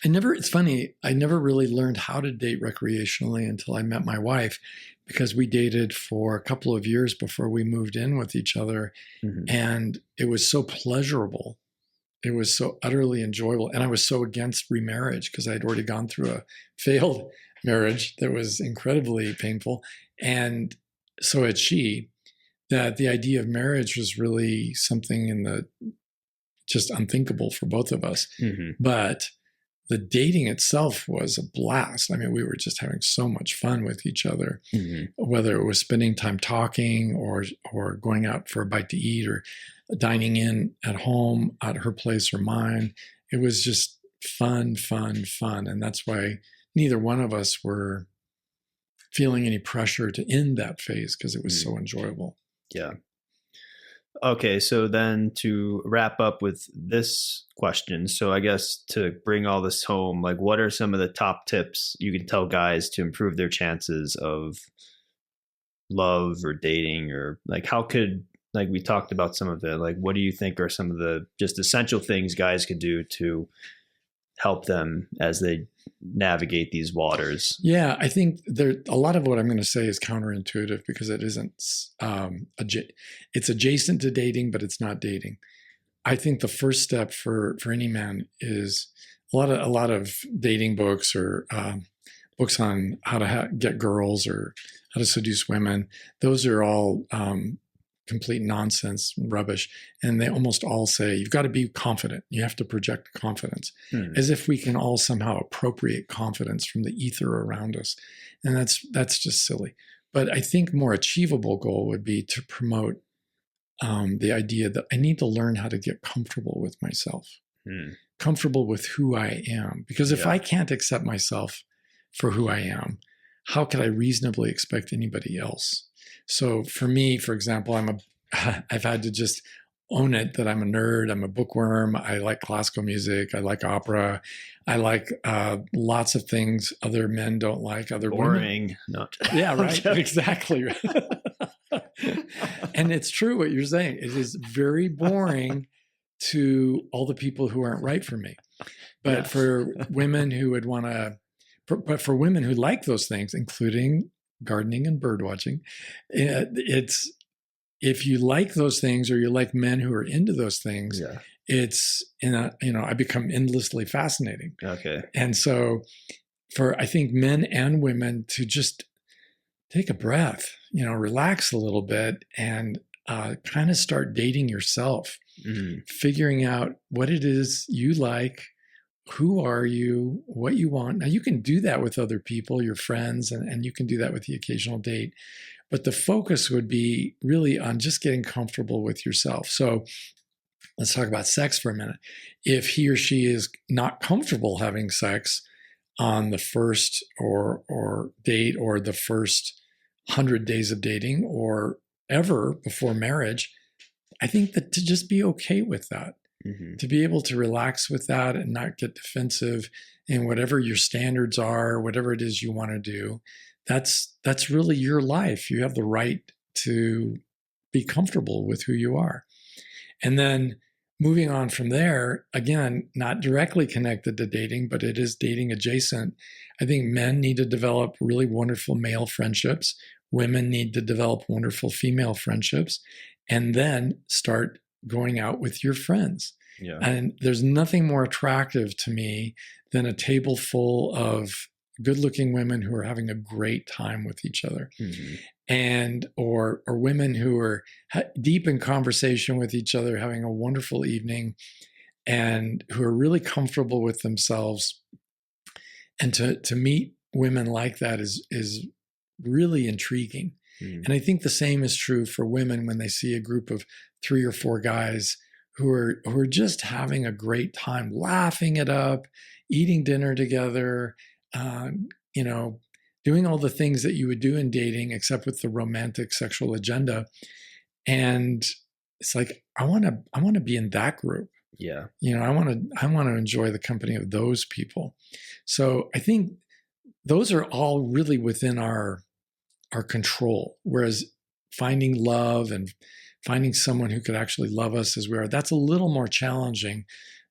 It's funny. I never really learned how to date recreationally until I met my wife, because we dated for a couple of years before we moved in with each other. And it was so pleasurable. It was so utterly enjoyable. And I was so against remarriage because I had already gone through a failed marriage that was incredibly painful. And so had she, that the idea of marriage was really something just unthinkable for both of us. But the dating itself was a blast. I mean, we were just having so much fun with each other, whether it was spending time talking or going out for a bite to eat or dining in at home at her place or mine. It was just fun. And that's why neither one of us were feeling any pressure to end that phase because it was so enjoyable. Yeah. Okay, so then to wrap up with this question, so I guess to bring all this home, like what are some of the top tips you can tell guys to improve their chances of love or dating, or like how could, like we talked about some of it, like what do you think are some of the just essential things guys could do to help them as they navigate these waters? Yeah, I think there a lot of what I'm going to say is counterintuitive because it isn't. It's adjacent to dating, but it's not dating. I think the first step for any man is a lot of dating books or books on how to get girls or how to seduce women. Those are all complete nonsense, rubbish. And they almost all say, you've got to be confident. You have to project confidence, as if we can all somehow appropriate confidence from the ether around us. And that's just silly. But I think more achievable goal would be to promote the idea that I need to learn how to get comfortable with myself, comfortable with who I am. Because if I can't accept myself for who I am, how could I reasonably expect anybody else? So for me, for example, I've had to just own it that I'm a nerd. I'm a bookworm. I like classical music. I like opera. I like lots of things other men don't like. Other boring. Women. Not. Yeah, right. Exactly. And it's true what you're saying. It is very boring to all the people who aren't right for me. But for women who would want to, but for women who like those things, including gardening and bird watching, it's, if you like those things or you like men who are into those things, it's I become endlessly fascinating. Okay. And so for, I think, men and women to just take a breath, relax a little bit and kind of start dating yourself, figuring out what it is you like, who are you, what you want. Now you can do that with other people, your friends, and you can do that with the occasional date. But the focus would be really on just getting comfortable with yourself. So let's talk about sex for a minute. If he or she is not comfortable having sex on the first or date or the first 100 days of dating or ever before marriage, I think that to just be okay with that, to be able to relax with that and not get defensive in whatever your standards are, whatever it is you want to do. That's really your life. You have the right to be comfortable with who you are. And then moving on from there, again, not directly connected to dating, but it is dating adjacent. I think men need to develop really wonderful male friendships. Women need to develop wonderful female friendships, and then start going out with your friends. Yeah. And there's nothing more attractive to me than a table full of good-looking women who are having a great time with each other, and or women who are deep in conversation with each other, having a wonderful evening, and who are really comfortable with themselves. And to meet women like that is really intriguing. And I think the same is true for women when they see a group of 3 or 4 guys who are just having a great time, laughing it up, eating dinner together, doing all the things that you would do in dating, except with the romantic sexual agenda. And it's like, I want to be in that group. Yeah. I want to enjoy the company of those people. So I think those are all really within our control. Whereas finding love and finding someone who could actually love us as we are, that's a little more challenging,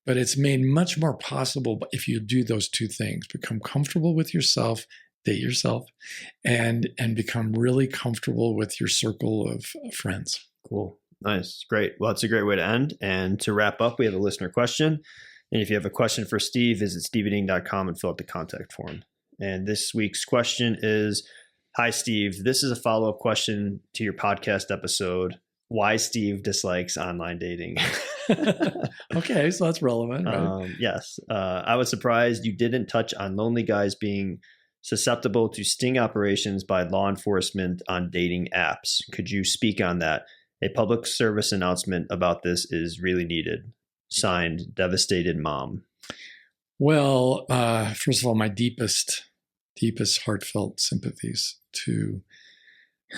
but it's made much more possible if you do those 2 things: become comfortable with yourself, date yourself, and become really comfortable with your circle of friends. Cool. Nice. Great. Well, that's a great way to end. And to wrap up, we have a listener question. And if you have a question for Steve, visit steveanding.com and fill out the contact form. And this week's question is, hi, Steve. This is a follow-up question to your podcast episode, why Steve dislikes online dating. Okay, so that's relevant, right? Yes. I was surprised you didn't touch on lonely guys being susceptible to sting operations by law enforcement on dating apps. Could you speak on that? A public service announcement about this is really needed. Signed, Devastated Mom. Well, first of all, my deepest heartfelt sympathies to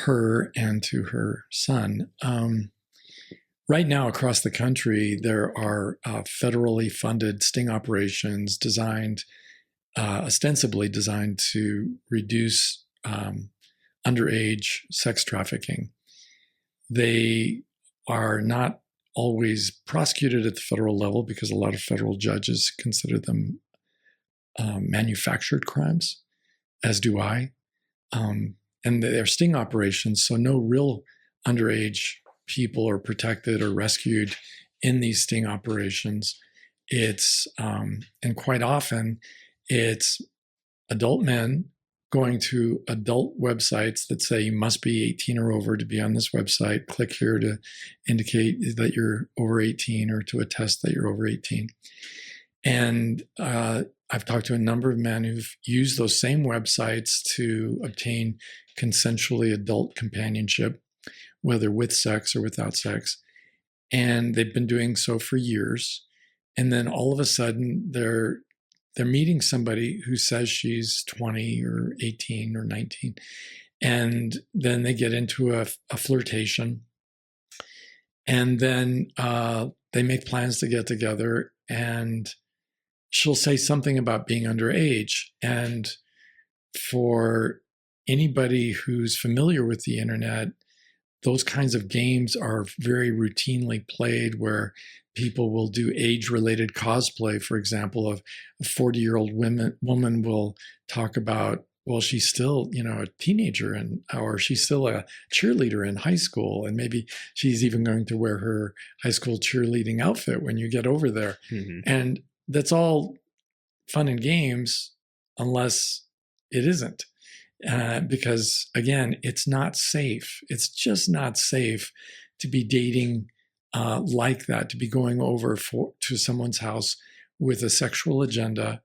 her and to her son. Right now, across the country, there are federally funded sting operations designed, ostensibly designed to reduce underage sex trafficking. They are not always prosecuted at the federal level because a lot of federal judges consider them manufactured crimes, as do I. And they're sting operations, so no real underage people are protected or rescued in these sting operations. It's and quite often it's adult men going to adult websites that say you must be 18 or over to be on this website. Click here to indicate that you're over 18 or to attest that you're over 18. And I've talked to a number of men who've used those same websites to obtain consensually adult companionship, whether with sex or without sex. And they've been doing so for years. And then all of a sudden they're meeting somebody who says she's 20 or 18 or 19. And then they get into a flirtation. And then they make plans to get together, and she'll say something about being underage. And for anybody who's familiar with the internet, those kinds of games are very routinely played where people will do age-related cosplay. For example, of a 40-year-old woman will talk about, well, she's still, a teenager, or she's still a cheerleader in high school, and maybe she's even going to wear her high school cheerleading outfit when you get over there. Mm-hmm. And that's all fun and games unless it isn't. Because again, it's not safe. It's just not safe to be dating like that, to be going over to someone's house with a sexual agenda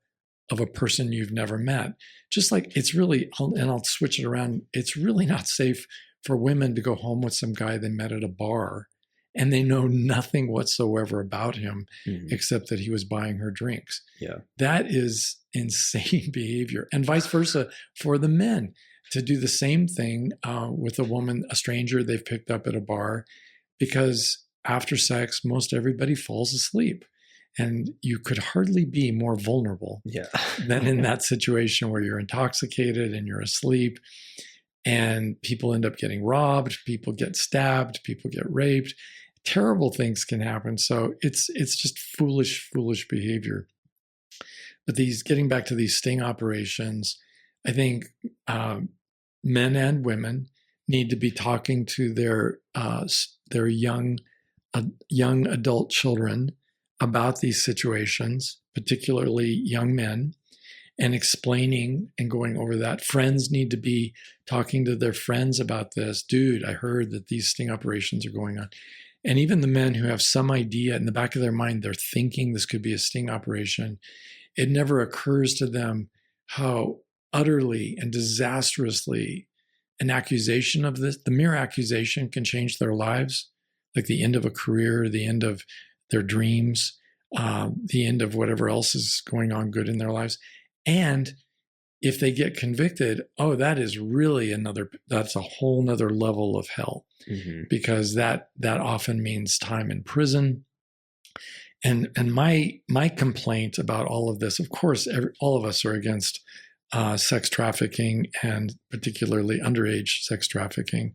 of a person you've never met. Just like it's really, and I'll switch it around, it's really not safe for women to go home with some guy they met at a bar and they know nothing whatsoever about him except that he was buying her drinks. Yeah. That is insane behavior. And vice versa for the men, to do the same thing with a woman, a stranger they've picked up at a bar, because after sex, most everybody falls asleep. And you could hardly be more vulnerable than in that situation where you're intoxicated and you're asleep, and people end up getting robbed, people get stabbed, people get raped. Terrible things can happen. So it's just foolish behavior. But getting back to these sting operations, I think men and women need to be talking to their young adult children about these situations, particularly young men, and explaining and going over that. Friends need to be talking to their friends about this. Dude, I heard that these sting operations are going on. And even the men who have some idea in the back of their mind, they're thinking this could be a sting operation. It never occurs to them how utterly and disastrously an accusation of this, the mere accusation, can change their lives, like the end of a career, the end of their dreams, the end of whatever else is going on good in their lives. And if they get convicted, that is really that's a whole nother level of hell, because that often means time in prison. And my complaint about all of this, of course, all of us are against sex trafficking, and particularly underage sex trafficking.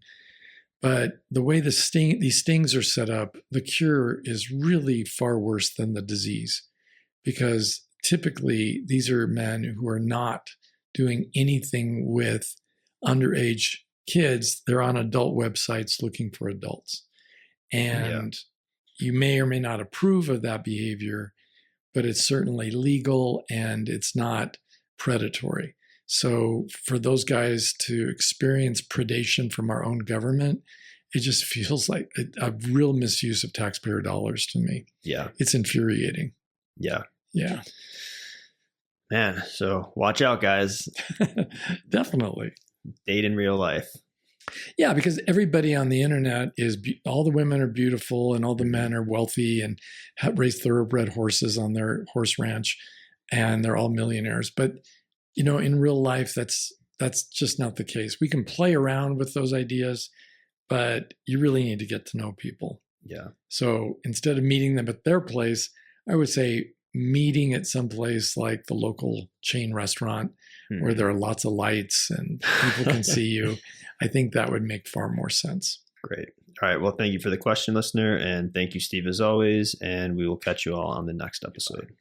But the way these stings are set up, the cure is really far worse than the disease, because typically these are men who are not doing anything with underage kids. They're on adult websites looking for adults. And you may or may not approve of that behavior, but it's certainly legal and it's not predatory. So for those guys to experience predation from our own government, it just feels like a real misuse of taxpayer dollars to me. Yeah. It's infuriating. Yeah. Yeah. Man, so watch out, guys. Definitely. Date in real life. Yeah, because everybody on the internet all the women are beautiful and all the men are wealthy and race thoroughbred horses on their horse ranch. and they're all millionaires. But, in real life, that's just not the case. We can play around with those ideas, but you really need to get to know people. Yeah. So instead of meeting them at their place, I would say meeting at some place like the local chain restaurant where there are lots of lights and people can see you. I think that would make far more sense. Great. All right. Well, thank you for the question, listener. And thank you, Steve, as always. And we will catch you all on the next episode.